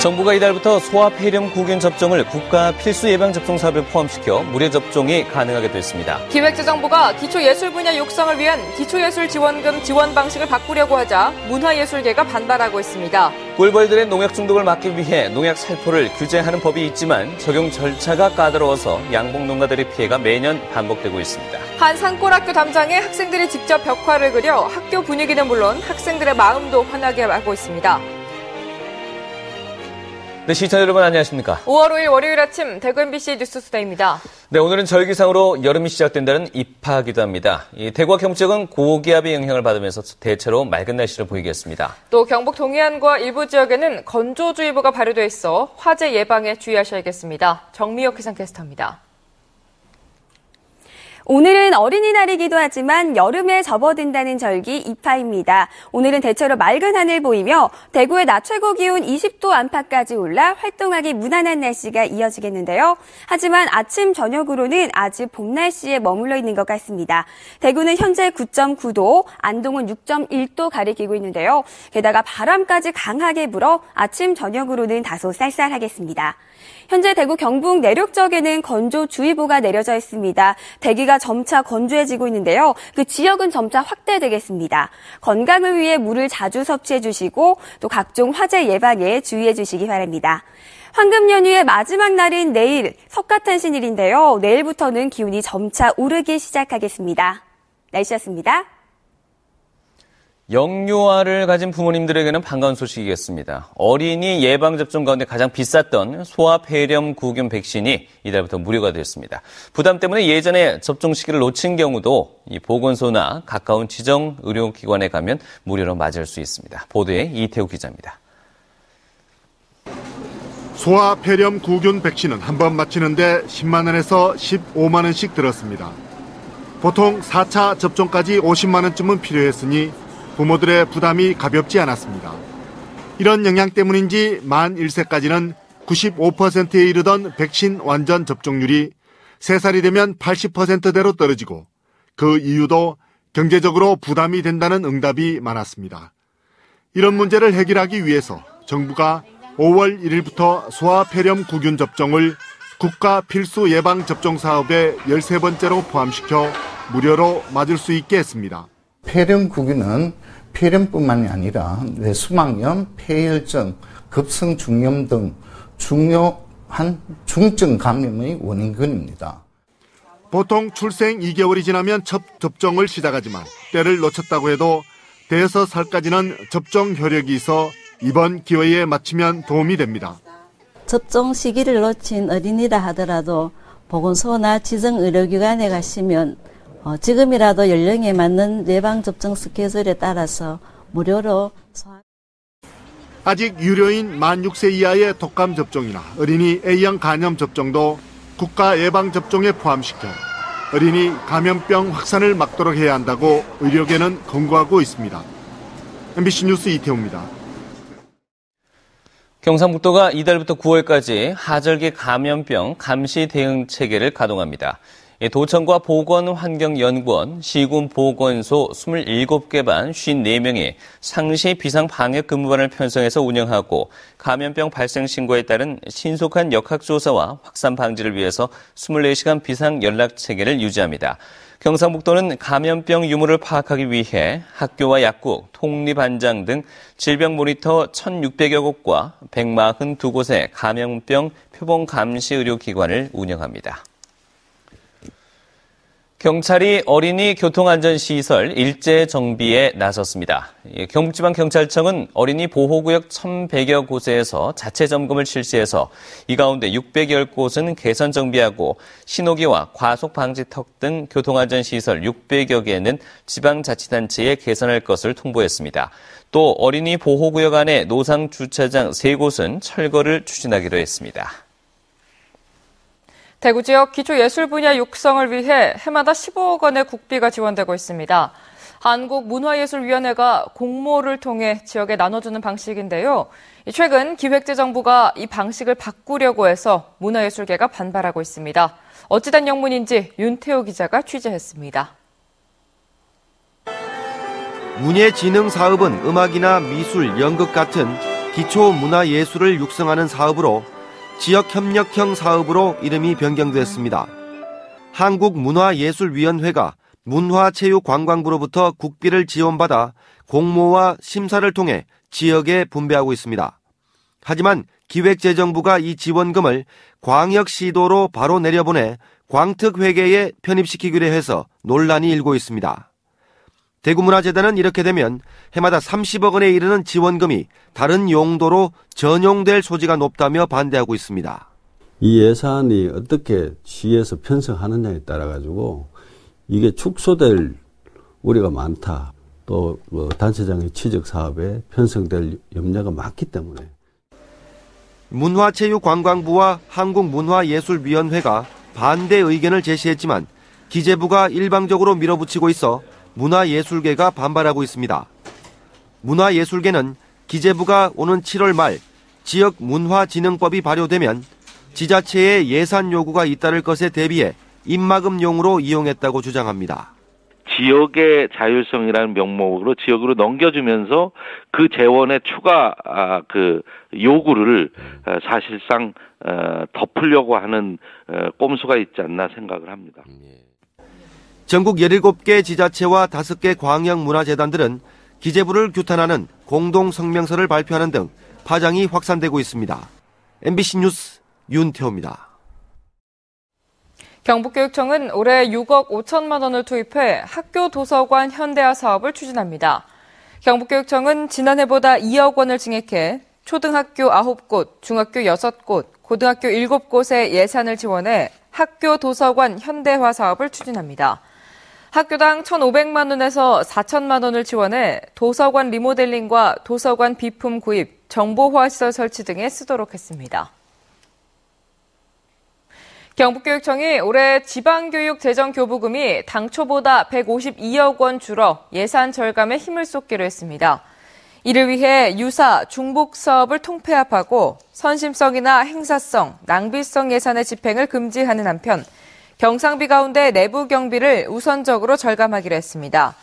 정부가 이달부터 소아 폐렴 구균 접종을 국가 필수 예방 접종 사업에 포함시켜 무료 접종이 가능하게 됐습니다. 기획재정부가 기초예술 분야 육성을 위한 기초예술 지원금 지원 방식을 바꾸려고 하자 문화예술계가 반발하고 있습니다. 꿀벌들의 농약 중독을 막기 위해 농약 살포를 규제하는 법이 있지만 적용 절차가 까다로워서 양봉 농가들의 피해가 매년 반복되고 있습니다. 한 산골학교 담장에 학생들이 직접 벽화를 그려 학교 분위기는 물론 학생들의 마음도 환하게 하고 있습니다. 네, 시청자 여러분 안녕하십니까? 5월 5일 월요일 아침 대구 MBC 뉴스투데이입니다. 네, 오늘은 절기상으로 여름이 시작된다는 입하기도 합니다. 이 대구와 경북 지역은 고기압의 영향을 받으면서 대체로 맑은 날씨를 보이겠습니다. 또 경북 동해안과 일부 지역에는 건조주의보가 발효돼 있어 화재 예방에 주의하셔야겠습니다. 정미혁 기상캐스터입니다. 오늘은 어린이날이기도 하지만 여름에 접어든다는 절기 입하입니다. 오늘은 대체로 맑은 하늘 보이며 대구의 낮 최고 기온 20도 안팎까지 올라 활동하기 무난한 날씨가 이어지겠는데요. 하지만 아침 저녁으로는 아직 봄 날씨에 머물러 있는 것 같습니다. 대구는 현재 9.9도, 안동은 6.1도 가리키고 있는데요. 게다가 바람까지 강하게 불어 아침 저녁으로는 다소 쌀쌀하겠습니다. 현재 대구 경북 내륙 지역에는 건조주의보가 내려져 있습니다. 대기가 점차 건조해지고 있는데요. 그 지역은 점차 확대되겠습니다. 건강을 위해 물을 자주 섭취해 주시고 또 각종 화재 예방에 주의해 주시기 바랍니다. 황금 연휴의 마지막 날인 내일 석가탄신일인데요. 내일부터는 기온이 점차 오르기 시작하겠습니다. 날씨였습니다. 영유아를 가진 부모님들에게는 반가운 소식이겠습니다. 어린이 예방접종 가운데 가장 비쌌던 소아폐렴 구균 백신이 이달부터 무료가 됐습니다. 부담 때문에 예전에 접종 시기를 놓친 경우도 이 보건소나 가까운 지정 의료기관에 가면 무료로 맞을 수 있습니다. 보도에 이태우 기자입니다. 소아폐렴 구균 백신은 한 번 맞히는데 10만 원에서 15만 원씩 들었습니다. 보통 4차 접종까지 50만 원쯤은 필요했으니 부모들의 부담이 가볍지 않았습니다. 이런 영향 때문인지 만 1세까지는 95%에 이르던 백신 완전 접종률이 3살이 되면 80%대로 떨어지고 그 이유도 경제적으로 부담이 된다는 응답이 많았습니다. 이런 문제를 해결하기 위해서 정부가 5월 1일부터 소아폐렴 구균 접종을 국가 필수 예방 접종 사업의 13번째로 포함시켜 무료로 맞을 수 있게 했습니다. 폐렴 구균은 폐렴뿐만이 아니라 뇌수막염, 폐혈증, 급성중염 등 중요한 중증 감염의 원인근입니다. 보통 출생 2개월이 지나면 첫 접종을 시작하지만 때를 놓쳤다고 해도 대여섯 살까지는 접종 효력이 있어 이번 기회에 맞추면 도움이 됩니다. 접종 시기를 놓친 어린이라 하더라도 보건소나 지정의료기관에 가시면 지금이라도 연령에 맞는 예방접종 스케줄에 따라서 무료로 아직 유료인 만 6세 이하의 독감 접종이나 어린이 A형 간염 접종도 국가 예방접종에 포함시켜 어린이 감염병 확산을 막도록 해야 한다고 의료계는 권고하고 있습니다. MBC 뉴스 이태우입니다. 경상북도가 이달부터 9월까지 하절기 감염병 감시 대응 체계를 가동합니다. 도청과 보건환경연구원, 시군보건소 27개 반 54명이 상시 비상방역근무반을 편성해서 운영하고 감염병 발생 신고에 따른 신속한 역학조사와 확산 방지를 위해서 24시간 비상연락체계를 유지합니다. 경상북도는 감염병 유무를 파악하기 위해 학교와 약국, 통립안장 등 질병 모니터 1,600여 곳과 142곳의 감염병 표본 감시 의료기관을 운영합니다. 경찰이 어린이 교통안전시설 일제 정비에 나섰습니다. 경북지방경찰청은 어린이 보호구역 1,100여 곳에서 자체 점검을 실시해서 이 가운데 610곳은 개선 정비하고 신호기와 과속방지턱 등 교통안전시설 600여 개는 지방자치단체에 개선할 것을 통보했습니다. 또 어린이 보호구역 안에 노상주차장 3곳은 철거를 추진하기로 했습니다. 대구 지역 기초예술 분야 육성을 위해 해마다 15억 원의 국비가 지원되고 있습니다. 한국문화예술위원회가 공모를 통해 지역에 나눠주는 방식인데요. 최근 기획재정부가 이 방식을 바꾸려고 해서 문화예술계가 반발하고 있습니다. 어찌된 영문인지 윤태호 기자가 취재했습니다. 문예진흥사업은 음악이나 미술, 연극 같은 기초문화예술을 육성하는 사업으로 지역협력형 사업으로 이름이 변경됐습니다. 한국문화예술위원회가 문화체육관광부로부터 국비를 지원받아 공모와 심사를 통해 지역에 분배하고 있습니다. 하지만 기획재정부가 이 지원금을 광역시도로 바로 내려보내 광특회계에 편입시키기로 해서 논란이 일고 있습니다. 대구문화재단은 이렇게 되면 해마다 30억 원에 이르는 지원금이 다른 용도로 전용될 소지가 높다며 반대하고 있습니다. 이 예산이 어떻게 시에서 편성하느냐에 따라 가지고 이게 축소될 우려가 많다. 또 단체장의 취득 사업에 편성될 염려가 많기 때문에. 문화체육관광부와 한국문화예술위원회가 반대 의견을 제시했지만 기재부가 일방적으로 밀어붙이고 있어 문화예술계가 반발하고 있습니다. 문화예술계는 기재부가 오는 7월 말 지역문화진흥법이 발효되면 지자체의 예산 요구가 잇따를 것에 대비해 입막음용으로 이용했다고 주장합니다. 지역의 자율성이라는 명목으로 지역으로 넘겨주면서 그 재원의 추가 요구를 사실상 덮으려고 하는 꼼수가 있지 않나 생각을 합니다. 전국 17개 지자체와 5개 광역문화재단들은 기재부를 규탄하는 공동성명서를 발표하는 등 파장이 확산되고 있습니다. MBC 뉴스 윤태호입니다. 경북교육청은 올해 6억 5천만 원을 투입해 학교 도서관 현대화 사업을 추진합니다. 경북교육청은 지난해보다 2억 원을 증액해 초등학교 9곳, 중학교 6곳, 고등학교 7곳에 예산을 지원해 학교 도서관 현대화 사업을 추진합니다. 학교당 1,500만 원에서 4천만 원을 지원해 도서관 리모델링과 도서관 비품 구입, 정보화 시설 설치 등에 쓰도록 했습니다. 경북교육청이 올해 지방교육 재정교부금이 당초보다 152억 원 줄어 예산 절감에 힘을 쏟기로 했습니다. 이를 위해 유사, 중복 사업을 통폐합하고 선심성이나 행사성, 낭비성 예산의 집행을 금지하는 한편 경상비 가운데 내부 경비를 우선적으로 절감하기로 했습니다.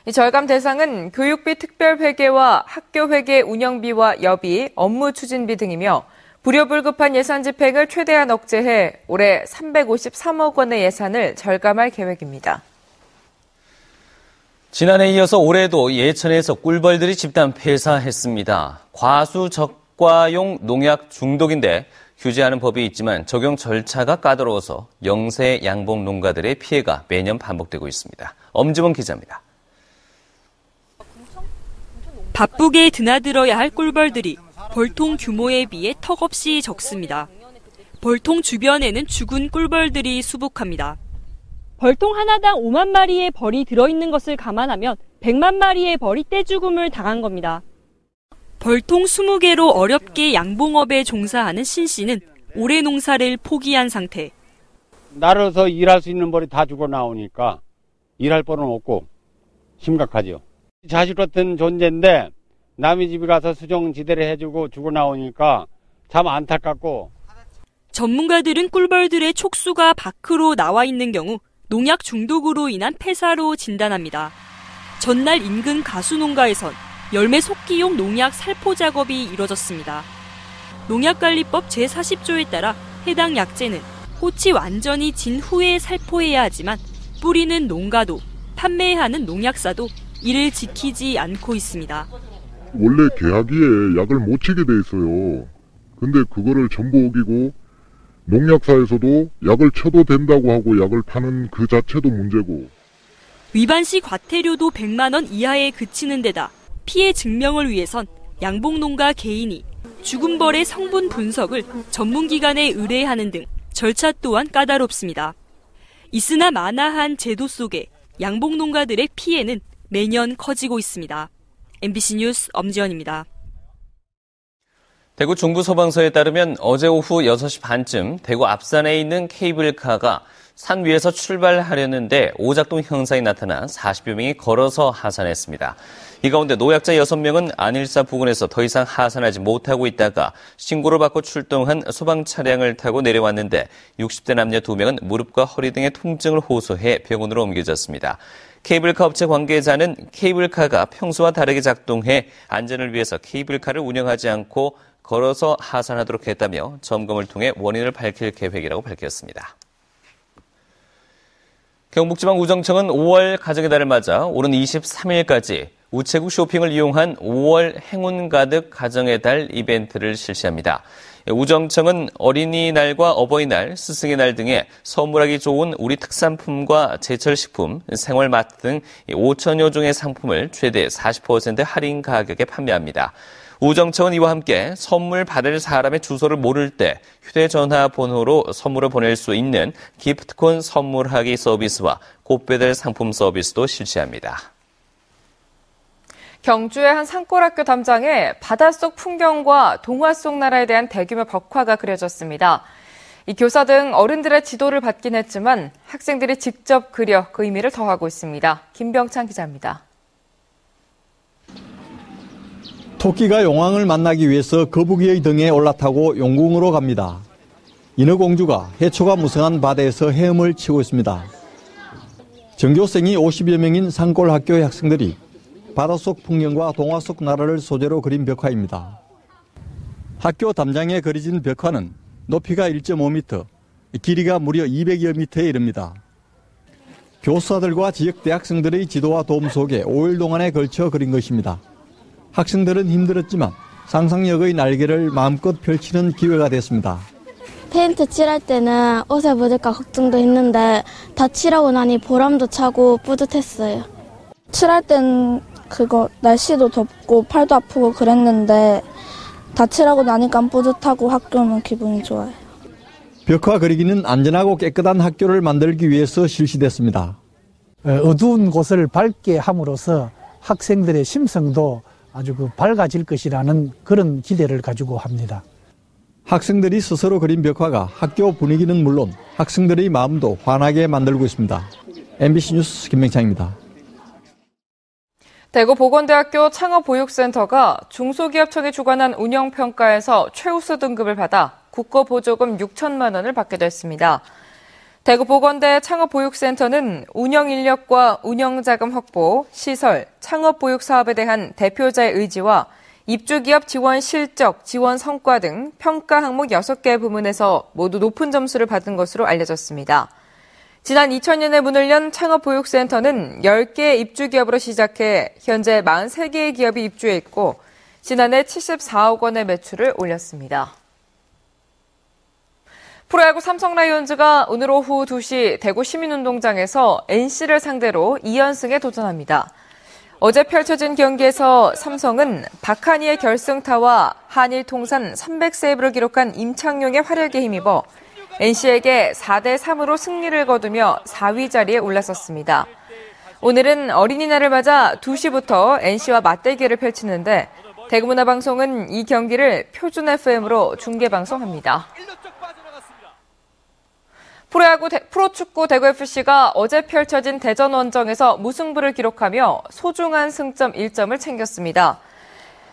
이 절감 대상은 교육비 특별회계와 학교회계 운영비와 여비, 업무 추진비 등이며 불효불급한 예산 집행을 최대한 억제해 올해 353억 원의 예산을 절감할 계획입니다. 지난해에 이어서 올해도 예천에서 꿀벌들이 집단 폐사했습니다. 과수 적과용 농약 중독인데 규제하는 법이 있지만 적용 절차가 까다로워서 영세 양봉 농가들의 피해가 매년 반복되고 있습니다. 엄지원 기자입니다. 바쁘게 드나들어야 할 꿀벌들이 벌통 규모에 비해 턱없이 적습니다. 벌통 주변에는 죽은 꿀벌들이 수북합니다. 벌통 하나당 5만 마리의 벌이 들어있는 것을 감안하면 100만 마리의 벌이 떼죽음을 당한 겁니다. 벌통 20개로 어렵게 양봉업에 종사하는 신 씨는 올해 농사를 포기한 상태. 날아서 일할 수 있는 벌이 다 죽어 나오니까 일할 벌은 없고 심각하죠. 자식 같은 존재인데 남의 집에 가서 수정지대를 해주고 죽어 나오니까 참 안타깝고. 전문가들은 꿀벌들의 촉수가 밖으로 나와 있는 경우 농약 중독으로 인한 폐사로 진단합니다. 전날 인근 가수농가에선 열매 속기용 농약 살포 작업이 이뤄졌습니다. 농약관리법 제40조에 따라 해당 약재는 꽃이 완전히 진 후에 살포해야 하지만 뿌리는 농가도 판매하는 농약사도 이를 지키지 않고 있습니다. 원래 계약위에 약을 못 치게 돼 있어요. 근데 그거를 전부 어기고 농약사에서도 약을 쳐도 된다고 하고 약을 파는 그 자체도 문제고. 위반 시 과태료도 100만 원 이하에 그치는 데다 피해 증명을 위해선 양봉농가 개인이 죽은 벌의 성분 분석을 전문기관에 의뢰하는 등 절차 또한 까다롭습니다. 있으나 만화한 제도 속에 양봉농가들의 피해는 매년 커지고 있습니다. MBC 뉴스 엄지연입니다. 대구 중부소방서에 따르면 어제 오후 6시 반쯤 대구 앞산에 있는 케이블카가 산 위에서 출발하려는데 오작동 현상이 나타나 40여 명이 걸어서 하산했습니다. 이 가운데 노약자 6명은 안일사 부근에서 더 이상 하산하지 못하고 있다가 신고를 받고 출동한 소방 차량을 타고 내려왔는데 60대 남녀 2명은 무릎과 허리 등의 통증을 호소해 병원으로 옮겨졌습니다. 케이블카 업체 관계자는 케이블카가 평소와 다르게 작동해 안전을 위해서 케이블카를 운영하지 않고 걸어서 하산하도록 했다며 점검을 통해 원인을 밝힐 계획이라고 밝혔습니다. 경북지방 우정청은 5월 가정의 달을 맞아 오는 23일까지 우체국 쇼핑을 이용한 5월 행운 가득 가정의 달 이벤트를 실시합니다. 우정청은 어린이날과 어버이날, 스승의 날 등에 선물하기 좋은 우리 특산품과 제철식품, 생활마트 등 5천여 종의 상품을 최대 40% 할인 가격에 판매합니다. 우정청은 이와 함께 선물 받을 사람의 주소를 모를 때 휴대전화 번호로 선물을 보낼 수 있는 기프트콘 선물하기 서비스와 꽃배달 상품 서비스도 실시합니다. 경주의 한 산골학교 담장에 바닷속 풍경과 동화 속 나라에 대한 대규모 벽화가 그려졌습니다. 이 교사 등 어른들의 지도를 받긴 했지만 학생들이 직접 그려 그 의미를 더하고 있습니다. 김병찬 기자입니다. 토끼가 용왕을 만나기 위해서 거북이의 등에 올라타고 용궁으로 갑니다. 인어공주가 해초가 무성한 바다에서 헤엄을 치고 있습니다. 전교생이 50여 명인 산골학교의 학생들이 바닷속 풍경과 동화 속 나라를 소재로 그린 벽화입니다. 학교 담장에 그려진 벽화는 높이가 1.5m, 길이가 무려 200여 미터에 이릅니다. 교사들과 지역 대학생들의 지도와 도움 속에 5일 동안에 걸쳐 그린 것입니다. 학생들은 힘들었지만 상상력의 날개를 마음껏 펼치는 기회가 됐습니다. 페인트 칠할 때는 옷에 묻을까 걱정도 했는데 다 칠하고 나니 보람도 차고 뿌듯했어요. 칠할 땐 날씨도 덥고 팔도 아프고 그랬는데 다 칠하고 나니까 뿌듯하고 학교는 기분이 좋아요. 벽화 그리기는 안전하고 깨끗한 학교를 만들기 위해서 실시됐습니다. 어두운 곳을 밝게 함으로써 학생들의 심성도 아주 밝아질 것이라는 그런 기대를 가지고 합니다. 학생들이 스스로 그린 벽화가 학교 분위기는 물론 학생들의 마음도 환하게 만들고 있습니다. MBC 뉴스 김명창입니다. 대구보건대학교 창업보육센터가 중소기업청이 주관한 운영평가에서 최우수 등급을 받아 국고보조금 6천만 원을 받게 됐습니다. 대구보건대 창업보육센터는 운영인력과 운영자금 확보, 시설, 창업보육 사업에 대한 대표자의 의지와 입주기업 지원 실적, 지원 성과 등 평가 항목 6개 부문에서 모두 높은 점수를 받은 것으로 알려졌습니다. 지난 2000년에 문을 연 창업보육센터는 10개의 입주기업으로 시작해 현재 43개의 기업이 입주해 있고 지난해 74억 원의 매출을 올렸습니다. 프로야구 삼성 라이온즈가 오늘 오후 2시 대구 시민운동장에서 NC를 상대로 2연승에 도전합니다. 어제 펼쳐진 경기에서 삼성은 박한희의 결승타와 한일 통산 300세이브를 기록한 임창용의 활약에 힘입어 NC에게 4대3으로 승리를 거두며 4위 자리에 올라섰습니다. 오늘은 어린이날을 맞아 2시부터 NC와 맞대결을 펼치는데 대구문화방송은 이 경기를 표준 FM으로 중계방송합니다. 프로축구 대구FC가 어제 펼쳐진 대전 원정에서 무승부를 기록하며 소중한 승점 1점을 챙겼습니다.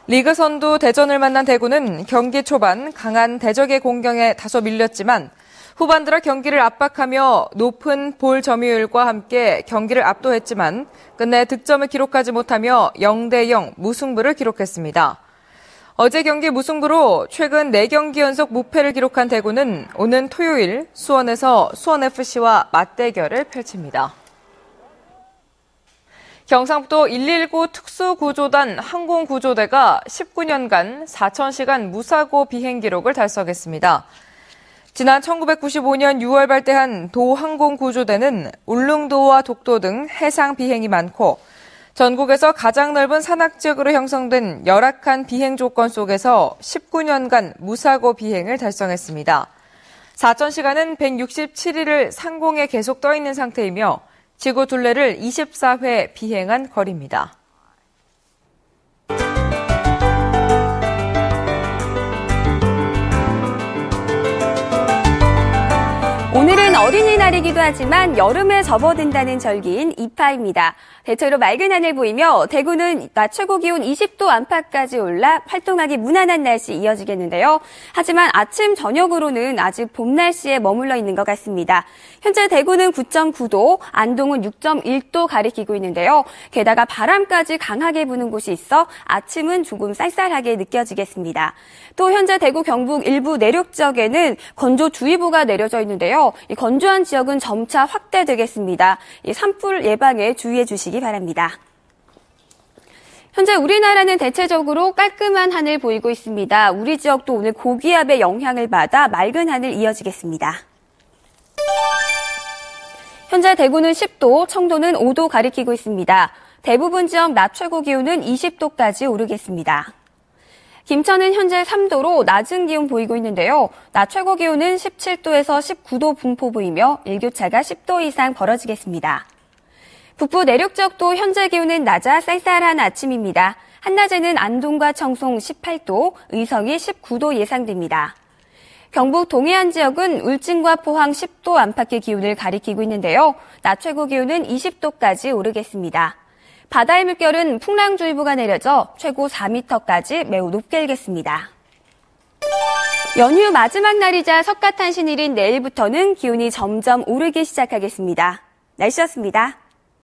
리그 선두 대전을 만난 대구는 경기 초반 강한 대적의 공격에 다소 밀렸지만 후반 들어 경기를 압박하며 높은 볼 점유율과 함께 경기를 압도했지만 끝내 득점을 기록하지 못하며 0대0 무승부를 기록했습니다. 어제 경기 무승부로 최근 4경기 연속 무패를 기록한 대구는 오는 토요일 수원에서 수원FC와 맞대결을 펼칩니다. 경상북도 119 특수구조단 항공구조대가 19년간 4,000시간 무사고 비행 기록을 달성했습니다. 지난 1995년 6월 발대한 도 항공구조대는 울릉도와 독도 등 해상 비행이 많고 전국에서 가장 넓은 산악 지역으로 형성된 열악한 비행 조건 속에서 19년간 무사고 비행을 달성했습니다. 4,000시간은 167일을 상공에 계속 떠 있는 상태이며 지구 둘레를 24회 비행한 거리입니다. 오늘은 어린이날이기도 하지만 여름에 접어든다는 절기인 이파입니다. 대체로 맑은 하늘 보이며 대구는 낮 최고 기온 20도 안팎까지 올라 활동하기 무난한 날씨 이어지겠는데요. 하지만 아침 저녁으로는 아직 봄 날씨에 머물러 있는 것 같습니다. 현재 대구는 9.9도, 안동은 6.1도 가리키고 있는데요. 게다가 바람까지 강하게 부는 곳이 있어 아침은 조금 쌀쌀하게 느껴지겠습니다. 또 현재 대구 경북 일부 내륙 지역에는 건조주의보가 내려져 있는데요. 이 건조한 지역은 점차 확대되겠습니다. 이 산불 예방에 주의해 주시기 바랍니다. 현재 우리나라는 대체적으로 깔끔한 하늘 보이고 있습니다. 우리 지역도 오늘 고기압의 영향을 받아 맑은 하늘 이어지겠습니다. 현재 대구는 10도, 청도는 5도 가리키고 있습니다. 대부분 지역 낮 최고 기온은 20도까지 오르겠습니다. 김천은 현재 3도로 낮은 기온 보이고 있는데요. 낮 최고 기온은 17도에서 19도 분포 보이며 일교차가 10도 이상 벌어지겠습니다. 북부 내륙 지역도 현재 기온은 낮아 쌀쌀한 아침입니다. 한낮에는 안동과 청송 18도, 의성이 19도 예상됩니다. 경북 동해안 지역은 울진과 포항 10도 안팎의 기온을 가리키고 있는데요. 낮 최고 기온은 20도까지 오르겠습니다. 바다의 물결은 풍랑주의보가 내려져 최고 4m까지 매우 높게 일겠습니다. 연휴 마지막 날이자 석가탄신일인 내일부터는 기온이 점점 오르기 시작하겠습니다. 날씨였습니다.